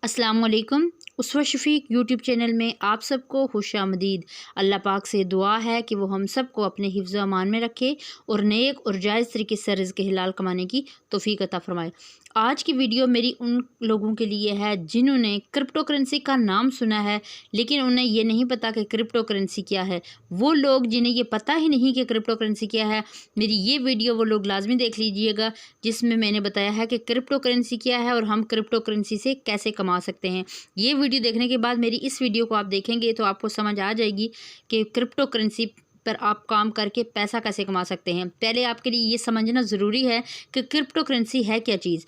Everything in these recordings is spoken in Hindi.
अस्सलाम वालेकुम। उसवा शफीक यूट्यूब चैनल में आप सबको खुशामदीद। अल्लाह पाक से दुआ है कि वो हम सबको अपने हिफ्ज़ अमान में रखे और नेक और जायज़ तरीके से रिज़्क़ हिलाल कमाने की तौफ़ीक अता फ़रमाए। आज की वीडियो मेरी उन लोगों के लिए है जिन्होंने क्रिप्टो करेंसी का नाम सुना है लेकिन उन्हें ये नहीं पता कि क्रिप्टो करेंसी क्या है। वो लोग जिन्हें ये पता ही नहीं कि क्रिप्टो करेंसी क्या है, मेरी ये वीडियो वो लोग लाजमी देख लीजिएगा, जिसमें मैंने बताया है कि क्रिप्टो करेंसी क्या है और हम क्रिप्टो करेंसी से कैसे कमा सकते हैं। ये वीडियो देखने के बाद मेरी इस वीडियो को आप देखेंगे तो आपको समझ आ जाएगी कि क्रिप्टो करेंसी पर आप काम करके पैसा कैसे कमा सकते हैं। पहले आपके लिए ये समझना ज़रूरी है कि क्रिप्टो करेंसी है क्या चीज़।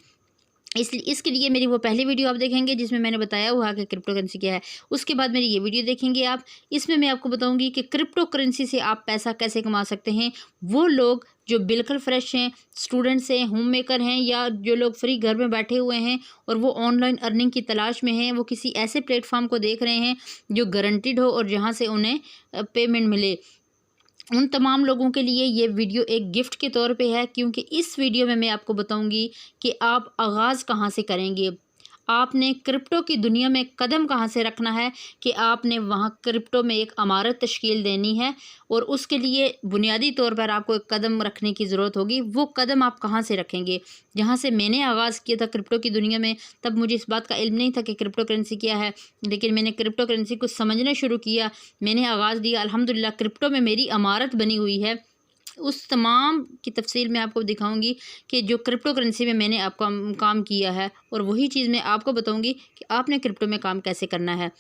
इसलिए इसके लिए मेरी वो पहली वीडियो आप देखेंगे जिसमें मैंने बताया हुआ कि क्रिप्टो करेंसी क्या है। उसके बाद मेरी ये वीडियो देखेंगे आप, इसमें मैं आपको बताऊंगी कि क्रिप्टो करेंसी से आप पैसा कैसे कमा सकते हैं। वो लोग जो बिल्कुल फ्रेश हैं, स्टूडेंट्स हैं, होम मेकर हैं, या जो लोग फ्री घर में बैठे हुए हैं और वो ऑनलाइन अर्निंग की तलाश में हैं, वो किसी ऐसे प्लेटफॉर्म को देख रहे हैं जो गारंटीड हो और जहाँ से उन्हें पेमेंट मिले, उन तमाम लोगों के लिए ये वीडियो एक गिफ्ट के तौर पे है। क्योंकि इस वीडियो में मैं आपको बताऊंगी कि आप आगाज़ कहाँ से करेंगे, आपने क्रिप्टो की दुनिया में कदम कहाँ से रखना है कि आपने वहाँ क्रिप्टो में एक इमारत तश्कील देनी है और उसके लिए बुनियादी तौर पर आपको एक कदम रखने की ज़रूरत होगी। वो कदम आप कहाँ से रखेंगे? जहाँ से मैंने आगाज़ किया था क्रिप्टो की दुनिया में, तब मुझे इस बात का इल्म नहीं था कि क्रिप्टो करेंसी क्या है, लेकिन मैंने क्रिप्टो करेंसी को समझना शुरू किया, मैंने आगाज़ दिया, अल्हम्दुलिल्लाह क्रिप्टो में मेरी इमारत बनी हुई है। उस तमाम की तफसील मैं आपको दिखाऊंगी कि जो क्रिप्टो करेंसी में मैंने आपका काम किया है, और वही चीज़ मैं आपको बताऊंगी कि आपने क्रिप्टो में काम कैसे करना है।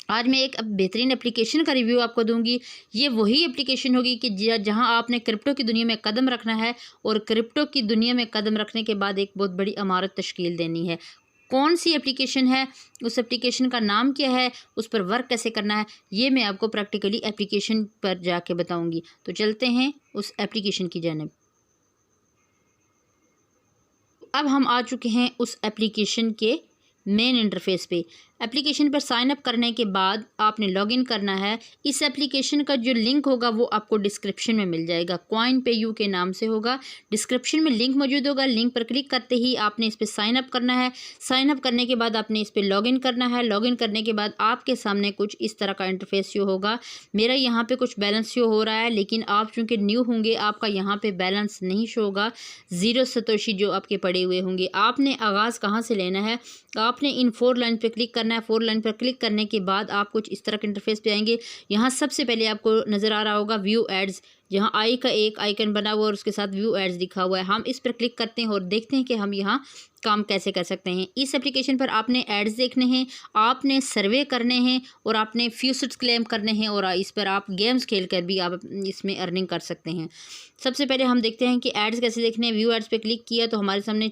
आज मैं एक बेहतरीन एप्लीकेशन का रिव्यू आपको दूंगी। ये वही एप्लीकेशन होगी कि जहां आपने क्रिप्टो की दुनिया में कदम रखना है और क्रिप्टो की दुनिया में कदम रखने के बाद एक बहुत बड़ी इमारत तश्कील देनी है। कौन सी एप्लीकेशन है, उस एप्लीकेशन का नाम क्या है, उस पर वर्क कैसे करना है, ये मैं आपको प्रैक्टिकली एप्लीकेशन पर जाके बताऊंगी। तो चलते हैं उस एप्लीकेशन की जानिब। अब हम आ चुके हैं उस एप्लीकेशन के मेन इंटरफेस पे। एप्लीकेशन पर साइन अप करने के बाद आपने लॉगिन करना है। इस एप्लीकेशन का जो लिंक होगा वो आपको डिस्क्रिप्शन में मिल जाएगा, CoinPayU के नाम से होगा। डिस्क्रिप्शन में लिंक मौजूद होगा, लिंक पर क्लिक करते ही आपने इस पर साइन अप करना है। साइन अप करने के बाद आपने इस पर लॉगिन करना है। लॉगिन करने के बाद आपके सामने कुछ इस तरह का इंटरफेस शो होगा। मेरा यहाँ पर कुछ बैलेंस शो हो रहा है, लेकिन आप चूँकि न्यू होंगे आपका यहाँ पर बैलेंस नहीं शो होगा, 0 सतोशी जो आपके पड़े हुए होंगे। आपने आगाज़ कहाँ से लेना है, आपने इन 4 लाइन पर क्लिक करना है। 4 लाइन पर क्लिक करने के बाद आप कुछ इस तरह के इंटरफेस पे आएंगे। यहाँ सबसे पहले आपको नज़र आ रहा होगा व्यू एड्स, यहाँ आई का एक आइकन बना हुआ और उसके साथ व्यू एड्स लिखा हुआ है। हम इस पर क्लिक करते हैं और देखते हैं कि हम यहाँ काम कैसे कर सकते हैं। इस एप्लीकेशन पर आपने एड्स देखने हैं, आपने सर्वे करने हैं और आपने फ्यूचर्स क्लेम करने हैं, और इस पर आप गेम्स खेल कर भी आप इसमें अर्निंग कर सकते हैं। सबसे पहले हम देखते हैं कि एड्स कैसे देखने हैं। व्यू एड्स पे क्लिक किया तो हमारे सामने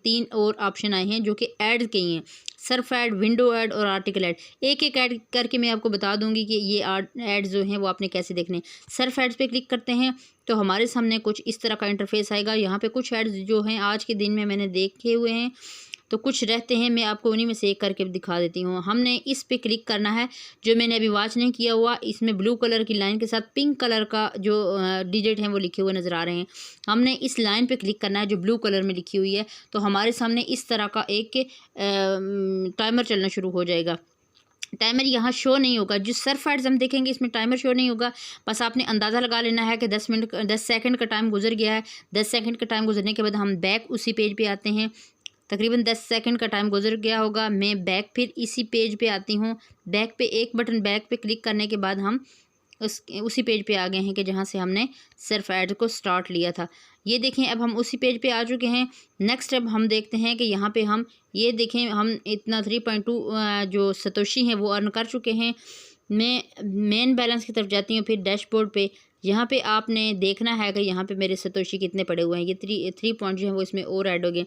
3 और ऑप्शन आए हैं जो कि एड्स के ही हैं, सर्फ ऐड, विंडो ऐड और आर्टिकल ऐड। एक एक ऐड करके मैं आपको बता दूंगी कि ये ऐड जो हैं वो आपने कैसे देखने। सर्फ ऐड्स पे क्लिक करते हैं तो हमारे सामने कुछ इस तरह का इंटरफेस आएगा। यहाँ पे कुछ ऐड्स जो हैं आज के दिन में मैंने देखे हुए हैं, तो कुछ रहते हैं, मैं आपको उन्हीं में से एक करके दिखा देती हूँ। हमने इस पे क्लिक करना है, जो मैंने अभी वॉच नहीं किया हुआ, इसमें ब्लू कलर की लाइन के साथ पिंक कलर का जो डिजिट हैं वो लिखे हुए नज़र आ रहे हैं। हमने इस लाइन पे क्लिक करना है जो ब्लू कलर में लिखी हुई है, तो हमारे सामने इस तरह का एक टाइमर चलना शुरू हो जाएगा। टाइमर यहाँ शो नहीं होगा, जो सर्फ एड्स हम देखेंगे इसमें टाइमर शो नहीं होगा। बस आपने अंदाज़ा लगा लेना है कि 10 सेकंड का टाइम गुजर गया है। 10 सेकंड का टाइम गुजरने के बाद हम बैक उसी पेज पे आते हैं। तकरीबन 10 सेकंड का टाइम गुजर गया होगा, मैं बैक फिर इसी पेज पे आती हूँ। बैक पे एक बटन बैक पे क्लिक करने के बाद हम उसी पेज पे आ गए हैं कि जहाँ से हमने सर्फ ऐड को स्टार्ट लिया था। ये देखें अब हम उसी पेज पे आ चुके हैं। नेक्स्ट अब हम देखते हैं कि यहाँ पे हम ये देखें हम इतना 3.2 जो सतोशी हैं वो अर्न कर चुके हैं। मैं मेन बैलेंस की तरफ जाती हूँ, फिर डैशबोर्ड पे यहाँ पे आपने देखना है कि यहाँ पे मेरे सतोशी कितने पड़े हुए हैं। ये 3 पॉइंट जो हैं वो इसमें और ऐड हो गए।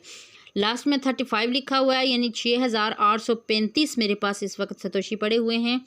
लास्ट में 35 लिखा हुआ है, यानी 6835 मेरे पास इस वक्त सतोशी पड़े हुए हैं।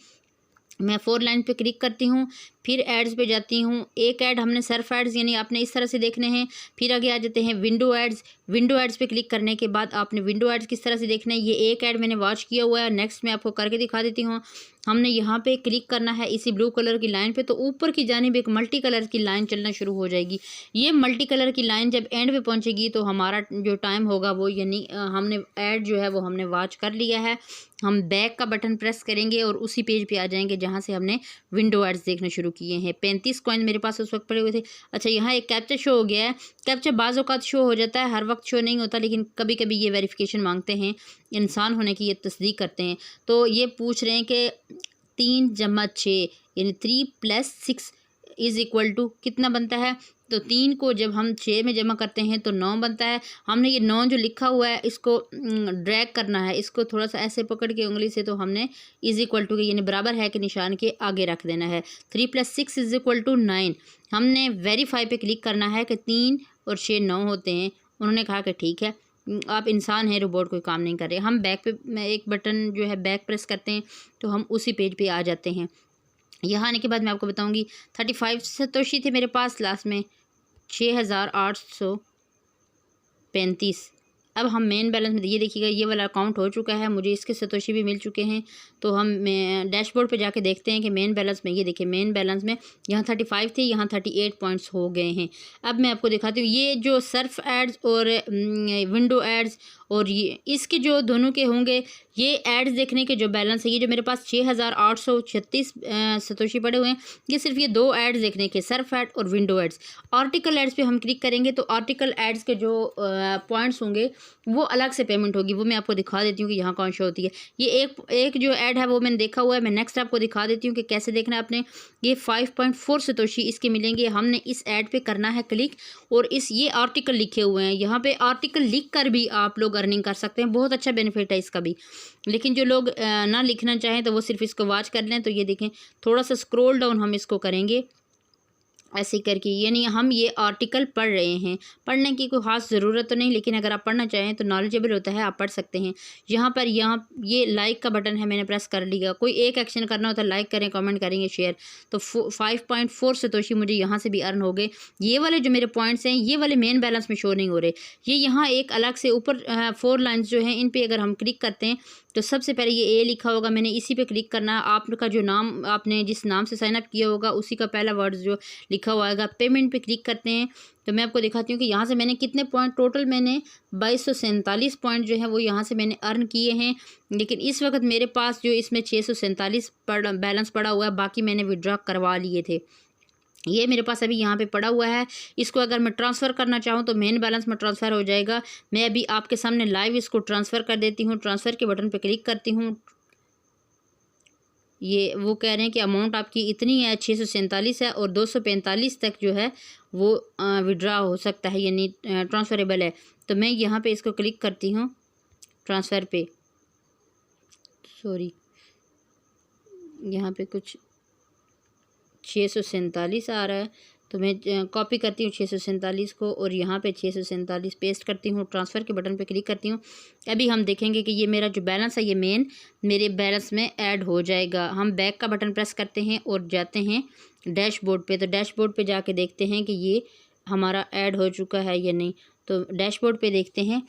मैं 4 लाइन पे क्लिक करती हूँ, फिर एड्स पे जाती हूँ। एक ऐड हमने सर्फ एड्स यानी आपने इस तरह से देखने हैं। फिर आगे आ जाते हैं विंडो एड्स। विंडो एड्स पे क्लिक करने के बाद आपने विंडो एड्स किस तरह से देखना है, ये एक ऐड मैंने वॉच किया हुआ है, नेक्स्ट मैं आपको करके दिखा देती हूँ। हमने यहाँ पे क्लिक करना है इसी ब्लू कलर की लाइन पे, तो ऊपर की जानिब एक मल्टी कलर की लाइन चलना शुरू हो जाएगी। ये मल्टी कलर की लाइन जब एंड पे पहुँचेगी तो हमारा जो टाइम होगा वो, यानी हमने ऐड जो है वो हमने वॉच कर लिया है। हम बैक का बटन प्रेस करेंगे और उसी पेज पे आ जाएंगे जहाँ से हमने विंडो एड्स देखना शुरू किए हैं। 35 कॉइन मेरे पास उस वक्त पड़े हुए थे। अच्छा, यहाँ एक कैप्चा शो हो गया है। कैप्चा बाज़ औक़ात शो हो जाता है, हर वक्त शो नहीं होता, लेकिन कभी कभी ये वेरिफिकेशन मांगते हैं, इंसान होने की ये तस्दीक करते हैं। तो ये पूछ रहे हैं कि 3 + 6 यानी 3 + 6 = कितना बनता है। तो 3 को जब हम 6 में जमा करते हैं तो 9 बनता है। हमने ये 9 जो लिखा हुआ है इसको ड्रैग करना है, इसको थोड़ा सा ऐसे पकड़ के उंगली से, तो हमने = के यानी बराबर है कि निशान के आगे रख देना है। 3 + 6 = 9। हमने वेरीफाई पे क्लिक करना है कि 3 और 6 9 होते हैं। उन्होंने कहा कि ठीक है, आप इंसान हैं, रोबोट कोई काम नहीं कर रहे। हम बैक पे एक बटन जो है बैक प्रेस करते हैं तो हम उसी पेज पे आ जाते हैं। यहाँ आने के बाद मैं आपको बताऊंगी 35 सतोशी थे मेरे पास, लास्ट में 6835। अब हम मेन बैलेंस में, ये देखिएगा ये वाला अकाउंट हो चुका है, मुझे इसके सतोशी भी मिल चुके हैं। तो हम डैशबोर्ड पे जाके देखते हैं कि मेन बैलेंस में, ये देखिए मेन बैलेंस में यहाँ 35 थे, यहाँ 38 पॉइंट्स हो गए हैं। अब मैं आपको दिखाती हूँ ये जो सर्फ एड्स और विंडो एड्स और ये इसके जो दोनों के होंगे, ये एड्स देखने के जो बैलेंस है, ये जो मेरे पास 6836 सतोशी पड़े हुए हैं, ये सिर्फ ये 2 एड्स देखने के, सर्फ एड और विंडो एड्स। आर्टिकल एड्स पे हम क्लिक करेंगे तो आर्टिकल एड्स के जो पॉइंट्स होंगे वो अलग से पेमेंट होगी, वो मैं आपको दिखा देती हूँ कि यहाँ कौन शो होती है। ये एक जो ऐड है वो मैंने देखा हुआ है, मैं नेक्स्ट आपको दिखा देती हूँ कि कैसे देखना है आपने। ये 5.4 सतोशी इसके मिलेंगे। हमने इस ऐड पे करना है क्लिक और ये आर्टिकल लिखे हुए हैं, यहाँ पे आर्टिकल लिख कर भी आप लोग अर्निंग कर सकते हैं, बहुत अच्छा बेनिफिट है इसका भी। लेकिन जो लोग ना लिखना चाहें तो वो सिर्फ इसको वॉच कर लें। तो ये देखें, थोड़ा सा स्क्रॉल डाउन हम इसको करेंगे ऐसे करके, यानी हम ये आर्टिकल पढ़ रहे हैं। पढ़ने की कोई ख़ास ज़रूरत तो नहीं, लेकिन अगर आप पढ़ना चाहें तो नॉलेजेबल होता है, आप पढ़ सकते हैं। यहाँ पर ये लाइक का बटन है, मैंने प्रेस कर लिया। कोई एक एक्शन करना होता है, लाइक करें, कमेंट करेंगे, शेयर। तो 5.4 सतोशी मुझे यहाँ से भी अर्न हो गए। ये वाले जो मेरे पॉइंट्स हैं, ये वाले मेन बैलेंस में शो नहीं हो रहे। ये यहाँ एक अलग से ऊपर 4 लाइन्स जो हैं, इन पर अगर हम क्लिक करते हैं तो सबसे पहले ये ए लिखा होगा, मैंने इसी पे क्लिक करना है। आपका जो नाम, आपने जिस नाम से साइन अप किया होगा उसी का पहला वर्ड जो लिखा हुआ है, पेमेंट पे क्लिक करते हैं। तो मैं आपको दिखाती हूँ कि यहाँ से मैंने कितने पॉइंट, टोटल मैंने 2247 पॉइंट जो है वो यहाँ से मैंने अर्न किए हैं। लेकिन इस वक्त मेरे पास जो इसमें 647 बैलेंस पड़ा हुआ है, बाकी मैंने विड्रॉ करवा लिए थे। ये मेरे पास अभी यहाँ पे पड़ा हुआ है। इसको अगर मैं ट्रांसफ़र करना चाहूँ तो मेन बैलेंस में ट्रांसफ़र हो जाएगा। मैं अभी आपके सामने लाइव इसको ट्रांसफ़र कर देती हूँ। ट्रांसफ़र के बटन पे क्लिक करती हूँ। ये वो कह रहे हैं कि अमाउंट आपकी इतनी है, 647 है और 245 तक जो है वो विड्रॉ हो सकता है, यानी ट्रांसफ़रेबल है। तो मैं यहाँ पे इसको क्लिक करती हूँ ट्रांसफ़र पे। सॉरी, यहाँ पे कुछ 647 आ रहा है, तो मैं कॉपी करती हूँ 647 को और यहाँ पे 647 पेस्ट करती हूँ। ट्रांसफ़र के बटन पे क्लिक करती हूँ। अभी हम देखेंगे कि ये मेरा जो बैलेंस है ये मेरे बैलेंस में ऐड हो जाएगा। हम बैक का बटन प्रेस करते हैं और जाते हैं डैशबोर्ड पे। तो डैशबोर्ड पे जाके देखते हैं कि ये हमारा ऐड हो चुका है या नहीं। तो डैशबोर्ड पे देखते हैं।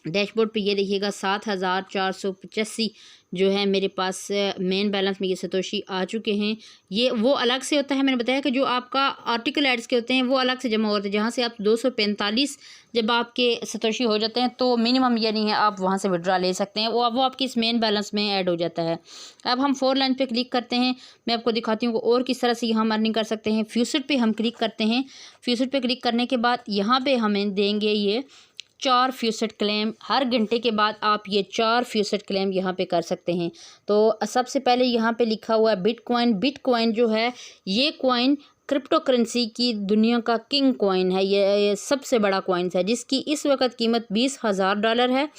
डैशबोर्ड पे ये देखिएगा 7485 जो है मेरे पास मेन बैलेंस में ये सतोशी आ चुके हैं। ये वो अलग से होता है, मैंने बताया कि जो आपका आर्टिकल एड्स के होते हैं वो अलग से जमा होते हैं, जहाँ से आप 245 जब आपके सतोशी हो जाते हैं तो मिनिमम ये नहीं है, आप वहाँ से विड्रॉ ले सकते हैं, वो आपकी इस मेन बैलेंस में ऐड हो जाता है। अब हम 4 लाइन पे क्लिक करते हैं। मैं आपको दिखाती हूँ और किस तरह से हम अर्निंग कर सकते हैं। फ्यूचर पे हम क्लिक करते हैं। फ्यूचर पे क्लिक करने के बाद यहाँ पर हमें देंगे ये 4% क्लेम। हर घंटे के बाद आप ये 4% क्लेम यहाँ पे कर सकते हैं। तो सबसे पहले यहाँ पे लिखा हुआ है बिटकॉइन। बिटकॉइन जो है ये कॉइन क्रिप्टो करेंसी की दुनिया का किंग कॉइन है। ये सबसे बड़ा कॉइन है जिसकी इस वक्त कीमत $20,000 है।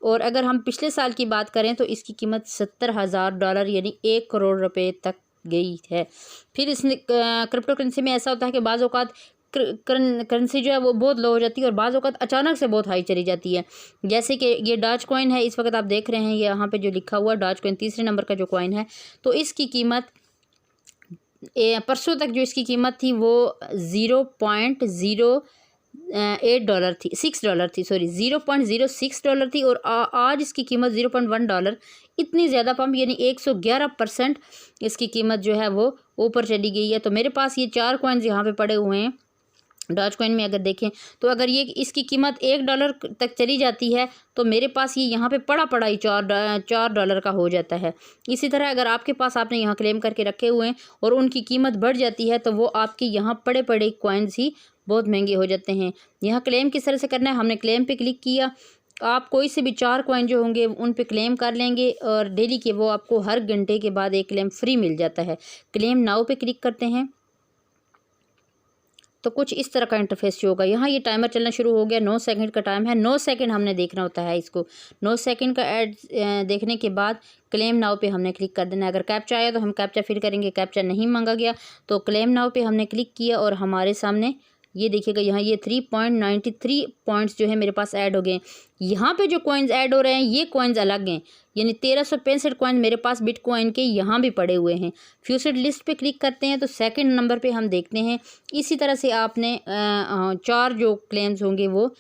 और अगर हम पिछले साल की बात करें तो इसकी कीमत $70,000 यानी 1 करोड़ रुपये तक गई है। फिर इसने क्रिप्टो करेंसी में ऐसा होता है कि बाज़ औक़ात करेंसी जो है वो बहुत लो हो जाती है और बाज़ औक़ात अचानक से बहुत हाई चली जाती है। जैसे कि ये डॉज कॉइन है, इस वक्त आप देख रहे हैं ये यहाँ पे जो लिखा हुआ है डॉज कॉइन, तीसरे नंबर का जो कॉइन है, तो इसकी कीमत परसों तक जो इसकी कीमत थी वो 0.0 $8 थी, $6 थी, सॉरी $0.06 थी, और आज इसकी कीमत $0.1। इतनी ज़्यादा पम्प, यानी 111% इसकी कीमत जो है वो ऊपर चली गई है। तो मेरे पास ये 4 कॉइन्स यहाँ पे पड़े हुए हैं। डॉज कॉइन में अगर देखें तो अगर ये इसकी कीमत $1 तक चली जाती है तो मेरे पास ये यहाँ पे पड़ा ही $4 का हो जाता है। इसी तरह अगर आपके पास आपने यहाँ क्लेम करके रखे हुए हैं और उनकी कीमत बढ़ जाती है तो वो आपके यहाँ पड़े कॉइन्स ही बहुत महंगे हो जाते हैं। यहाँ क्लेम किस तरह से करना है, हमने क्लेम पे क्लिक किया, आप कोई से भी 4 कॉइन जो होंगे उन पे क्लेम कर लेंगे और डेली के वो आपको हर घंटे के बाद एक क्लेम फ्री मिल जाता है। क्लेम नाउ पे क्लिक करते हैं तो कुछ इस तरह का इंटरफेस शो होगा। यहाँ ये टाइमर चलना शुरू हो गया, 9 सेकंड का टाइम है, 9 सेकंड हमने देखना होता है इसको। 9 सेकंड का ऐड देखने के बाद क्लेम नाउ पे हमने क्लिक कर देना है। अगर कैप्चा आया तो हम कैप्चा फिर करेंगे, कैप्चा नहीं मांगा गया तो क्लेम नाउ पे हमने क्लिक किया और हमारे सामने ये देखिएगा यहाँ ये 3.93 पॉइंट्स जो है मेरे पास ऐड हो गए। यहाँ पे जो कॉइन्स ऐड हो रहे हैं ये कॉइन्स अलग हैं, यानी 1365 कॉइन मेरे पास बिटकॉइन के यहाँ भी पड़े हुए हैं। फ्यूचर लिस्ट पे क्लिक करते हैं तो सेकंड नंबर पे हम देखते हैं। इसी तरह से आपने 4 जो क्लेम्स होंगे वो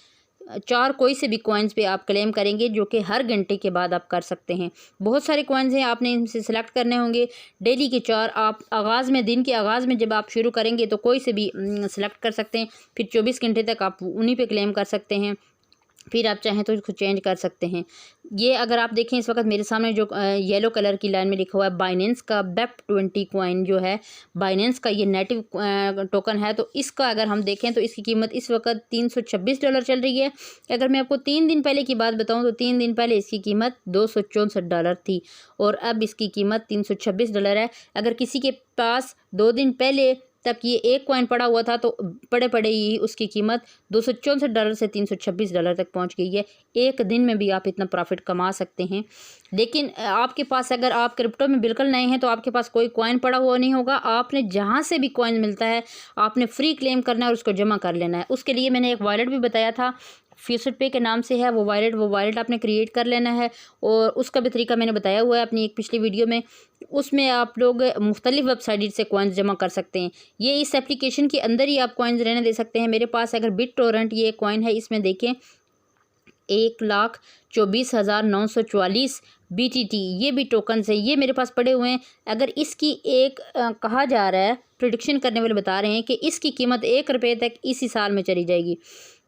4 कोई से भी कॉइन्स पे आप क्लेम करेंगे जो कि हर घंटे के बाद आप कर सकते हैं। बहुत सारे कॉइन्स हैं, आपने इनसे सिलेक्ट करने होंगे। डेली के 4 आप आगाज़ में, दिन के आगाज़ में जब आप शुरू करेंगे तो कोई से भी सिलेक्ट कर सकते हैं, फिर 24 घंटे तक आप उन्हीं पे क्लेम कर सकते हैं, फिर आप चाहें तो इसको चेंज कर सकते हैं। ये अगर आप देखें इस वक्त मेरे सामने जो येलो कलर की लाइन में लिखा हुआ है बाइनेंस का BEP20 कॉइन जो है, बाइनेंस का ये नेटिव टोकन है, तो इसका अगर हम देखें तो इसकी कीमत इस वक्त $326 चल रही है। अगर मैं आपको 3 दिन पहले की बात बताऊं तो 3 दिन पहले इसकी कीमत $264 थी और अब इसकी कीमत $326 है। अगर किसी के पास 2 दिन पहले तक ये एक कॉइन पड़ा हुआ था तो पड़े ही उसकी कीमत $264 से $326 तक पहुंच गई है। एक दिन में भी आप इतना प्रॉफिट कमा सकते हैं। लेकिन आपके पास, अगर आप क्रिप्टो में बिल्कुल नए हैं तो आपके पास कोई कॉइन पड़ा हुआ नहीं होगा। आपने जहां से भी कॉइन मिलता है आपने फ्री क्लेम करना है और उसको जमा कर लेना है। उसके लिए मैंने एक वॉलेट भी बताया था, फ्यूचर पे के नाम से है वो वॉलेट आपने क्रिएट कर लेना है और उसका भी तरीका मैंने बताया हुआ है अपनी एक पिछली वीडियो में। उसमें आप लोग मुख्तलिफ वेबसाइट से कॉइन्स जमा कर सकते हैं। ये इस एप्लीकेशन के अंदर ही आप कॉइन्स रहने दे सकते हैं। मेरे पास अगर BitTorrent ये कॉइन है, इसमें देखें 1,24,944 BTT ये भी टोकन्स हैं, ये मेरे पास पड़े हुए हैं। अगर इसकी एक कहा जा रहा है, प्रिडिक्शन करने वाले बता रहे हैं कि इसकी कीमत $1 तक इसी साल में चली जाएगी।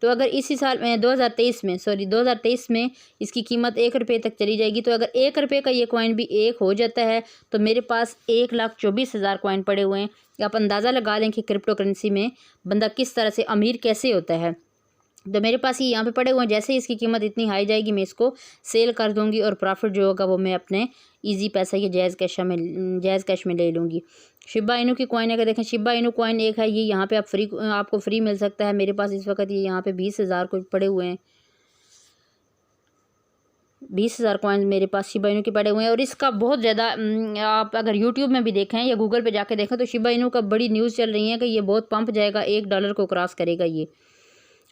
तो अगर इसी साल में 2023 में इसकी कीमत $1 तक चली जाएगी, तो अगर $1 का ये कॉइन भी 1 हो जाता है तो मेरे पास 1,24,000 कॉइन पड़े हुए हैं। आप अंदाज़ा लगा लें कि क्रिप्टो करेंसी में बंदा किस तरह से अमीर कैसे होता है। तो मेरे पास ये यहाँ पे पड़े हुए हैं। जैसे ही इसकी कीमत इतनी हाई जाएगी मैं इसको सेल कर दूंगी और प्रॉफिट जो होगा वो मैं अपने इजी पैसा या जायज़ कैश में ले लूँगी। शिबा इनू की कॉइन अगर देखें, शिबा इनू कॉइन एक है, ये यहाँ पे आपको फ्री मिल सकता है। मेरे पास इस वक्त ये यहाँ पे 20,000 कुछ पड़े हुए हैं, 20,000 कॉइन मेरे पास शिबा इनू के पड़े हुए हैं। और इसका बहुत ज़्यादा आप अगर यूट्यूब में भी देखें या गूगल पे जाके देखें तो शिबा इनू का बड़ी न्यूज़ चल रही है कि ये बहुत पंप जाएगा, $1 को क्रॉस करेगा ये।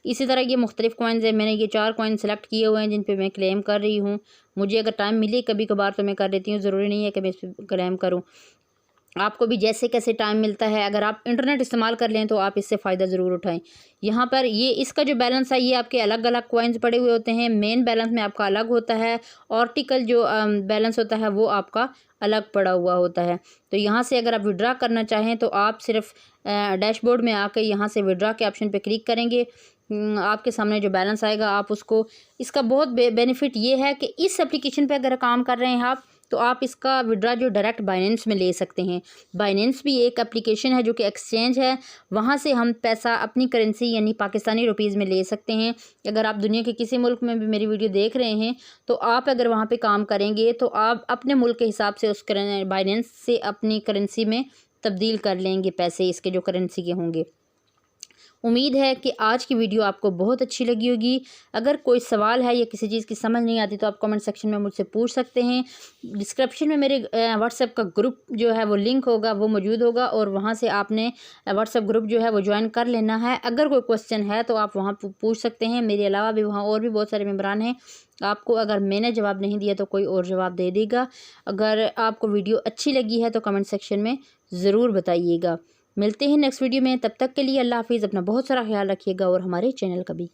इसी तरह ये मुख्तलिफ कॉइन्स हैं, मैंने ये 4 कॉइन सेलेक्ट किए हुए हैं जिन पे मैं क्लेम कर रही हूँ। मुझे अगर टाइम मिले कभी कभार तो मैं कर लेती हूँ, ज़रूरी नहीं है कि मैं इस पर क्लेम करूँ। आपको भी जैसे कैसे टाइम मिलता है, अगर आप इंटरनेट इस्तेमाल कर लें तो आप इससे फ़ायदा ज़रूर उठाएं। यहाँ पर ये इसका जो बैलेंस है ये आपके अलग अलग कॉइन्स पड़े हुए होते हैं। मेन बैलेंस में आपका अलग होता है, आर्टिकल जो बैलेंस होता है वो आपका अलग पड़ा हुआ होता है। तो यहाँ से अगर आप विड्रा करना चाहें तो आप सिर्फ डैशबोर्ड में आकर यहाँ से विड्रा के ऑप्शन पर क्लिक करेंगे, आपके सामने जो बैलेंस आएगा आप उसको, इसका बहुत बेनिफिट ये है कि इस एप्लीकेशन पे अगर काम कर रहे हैं आप तो आप इसका विड्रा जो डायरेक्ट बाइनेंस में ले सकते हैं। बाइनेंस भी एक एप्लीकेशन है जो कि एक्सचेंज है, वहाँ से हम पैसा अपनी करेंसी यानी पाकिस्तानी रुपीज़ में ले सकते हैं। अगर आप दुनिया के किसी मुल्क में भी मेरी वीडियो देख रहे हैं तो आप अगर वहाँ पे काम करेंगे तो आप अपने मुल्क के हिसाब से उस बाइनेंस से अपनी करेंसी में तब्दील कर लेंगे पैसे इसके जो करेंसी के होंगे। उम्मीद है कि आज की वीडियो आपको बहुत अच्छी लगी होगी। अगर कोई सवाल है या किसी चीज़ की समझ नहीं आती तो आप कमेंट सेक्शन में मुझसे पूछ सकते हैं। डिस्क्रिप्शन में मेरे व्हाट्सएप का ग्रुप जो है वो लिंक होगा, वो मौजूद होगा और वहाँ से आपने व्हाट्सएप ग्रुप जो है वो ज्वाइन कर लेना है। अगर कोई क्वेश्चन है तो आप वहाँ पूछ सकते हैं। मेरे अलावा भी वहाँ और भी बहुत सारे मेम्बरान हैं, आपको अगर मैंने जवाब नहीं दिया तो कोई और जवाब दे देगा। अगर आपको वीडियो अच्छी लगी है तो कमेंट सेक्शन में ज़रूर बताइएगा। मिलते हैं नेक्स्ट वीडियो में, तब तक के लिए अल्लाह हाफिज़। अपना बहुत सारा ख्याल रखिएगा और हमारे चैनल का भी।